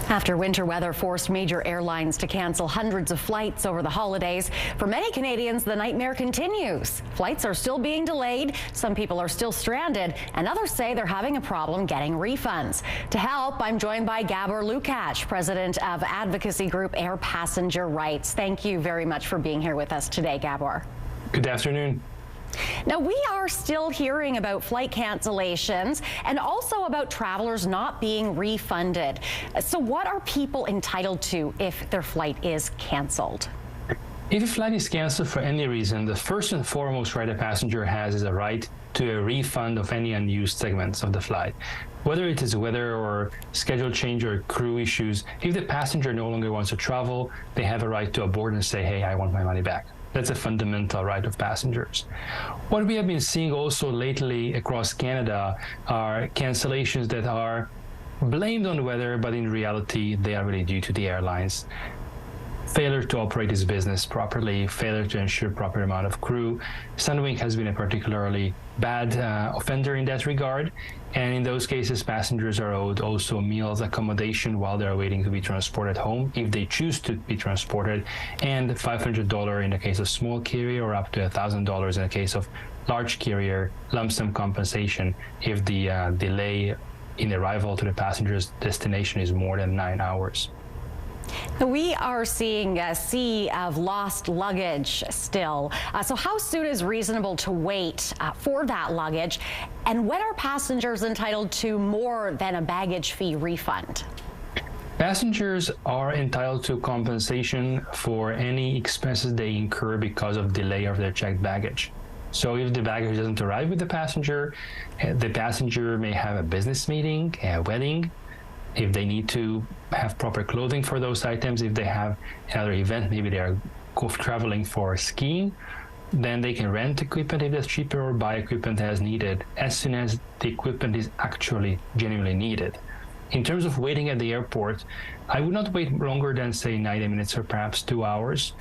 After winter weather forced major airlines to cancel hundreds of flights over the holidays, for many Canadians, the nightmare continues. Flights are still being delayed, some people are still stranded, and others say they're having a problem getting refunds. To help, I'm joined by Gabor Lukacs, president of advocacy group Air Passenger Rights. Thank you very much for being here with us today, Gabor. Good afternoon. Now, we are still hearing about flight cancellations and also about travelers not being refunded. So what are people entitled to if their flight is canceled? If a flight is canceled for any reason, the first and foremost right a passenger has is a right to a refund of any unused segments of the flight. Whether it is weather or schedule change or crew issues, if the passenger no longer wants to travel, they have a right to abort and say, hey, I want my money back. That's a fundamental right of passengers. What we have been seeing also lately across Canada are cancellations that are blamed on weather, but in reality, they are really due to the airlines. Failure to operate its business properly, failure to ensure proper amount of crew. Sunwing has been a particularly bad offender in that regard. And in those cases, passengers are owed also meals, accommodation while they're waiting to be transported home, if they choose to be transported, and $500 in the case of small carrier, or up to $1,000 in the case of large carrier, lump sum compensation if the delay in arrival to the passenger's destination is more than 9 hours. We are seeing a sea of lost luggage still. So how soon is reasonable to wait for that luggage? And when are passengers entitled to more than a baggage fee refund? Passengers are entitled to compensation for any expenses they incur because of delay of their checked baggage. So if the baggage doesn't arrive with the passenger may have a business meeting, a wedding, if they need to have proper clothing for those items, if they have another event, maybe they are traveling for skiing, then they can rent equipment if that's cheaper or buy equipment as needed, as soon as the equipment is actually genuinely needed. In terms of waiting at the airport, I would not wait longer than, say, 90 minutes or perhaps 2 hours.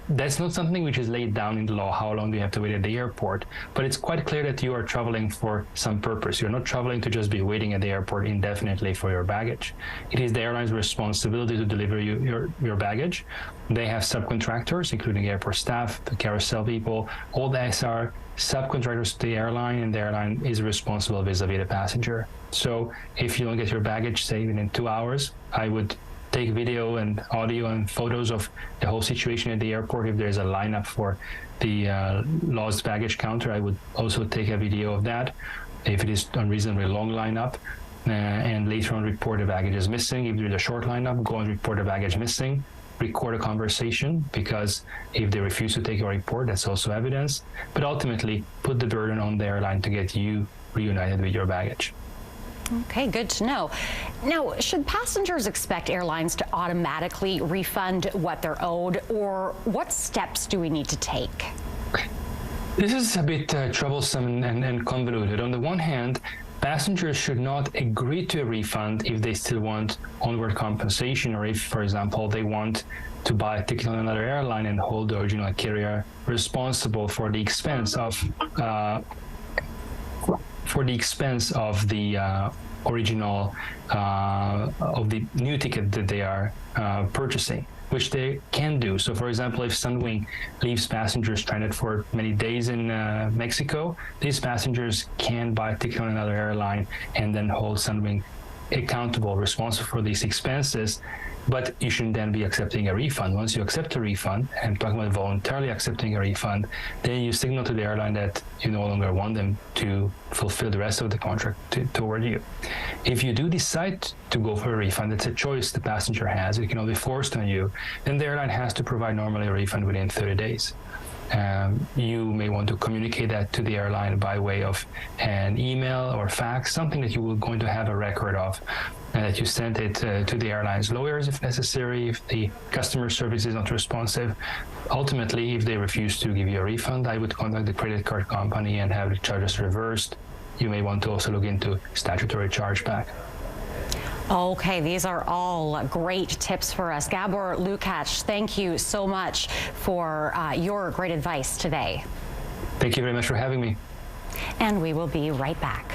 That's not something which is laid down in the law, how long do you have to wait at the airport, but it's quite clear that you are traveling for some purpose. You're not traveling to just be waiting at the airport indefinitely for your baggage. It is the airline's responsibility to deliver you your baggage. They have subcontractors, including airport staff, the carousel people, all these are subcontractors to the airline, and the airline is responsible vis-a-vis the passenger. So if you don't get your baggage, say within 2 hours, I would take video and audio and photos of the whole situation at the airport. If there's a lineup for the lost baggage counter, I would also take a video of that. If it is unreasonably long lineup, and later on report the baggage is missing. If there's a short lineup, go and report the baggage missing. Record a conversation, because if they refuse to take a report, that's also evidence. But ultimately, put the burden on the airline to get you reunited with your baggage. Okay, good to know. Now, should passengers expect airlines to automatically refund what they're owed, or what steps do we need to take? This is a bit troublesome and convoluted. On the one hand, passengers should not agree to a refund if they still want onward compensation, or if, for example, they want to buy a ticket on another airline and hold the original carrier responsible for the expense of the original of the new ticket that they are purchasing, which they can do. So, for example, if Sunwing leaves passengers stranded for many days in Mexico, these passengers can buy a ticket on another airline and then hold Sunwing accountable, responsible for these expenses. But you shouldn't then be accepting a refund. Once you accept a refund, and talking about voluntarily accepting a refund, then you signal to the airline that you no longer want them to fulfill the rest of the contract toward you. If you do decide to go for a refund, it's a choice the passenger has. It can only be forced on you. Then the airline has to provide normally a refund within 30 days. You may want to communicate that to the airline by way of an email or fax, something that you will going to have a record of, and that you sent it to the airline's lawyers if necessary, if the customer service is not responsive. Ultimately, if they refuse to give you a refund, I would contact the credit card company and have the charges reversed. You may want to also look into statutory chargeback. Okay, these are all great tips for us. Gabor Lukacs, thank you so much for your great advice today. Thank you very much for having me. And we will be right back.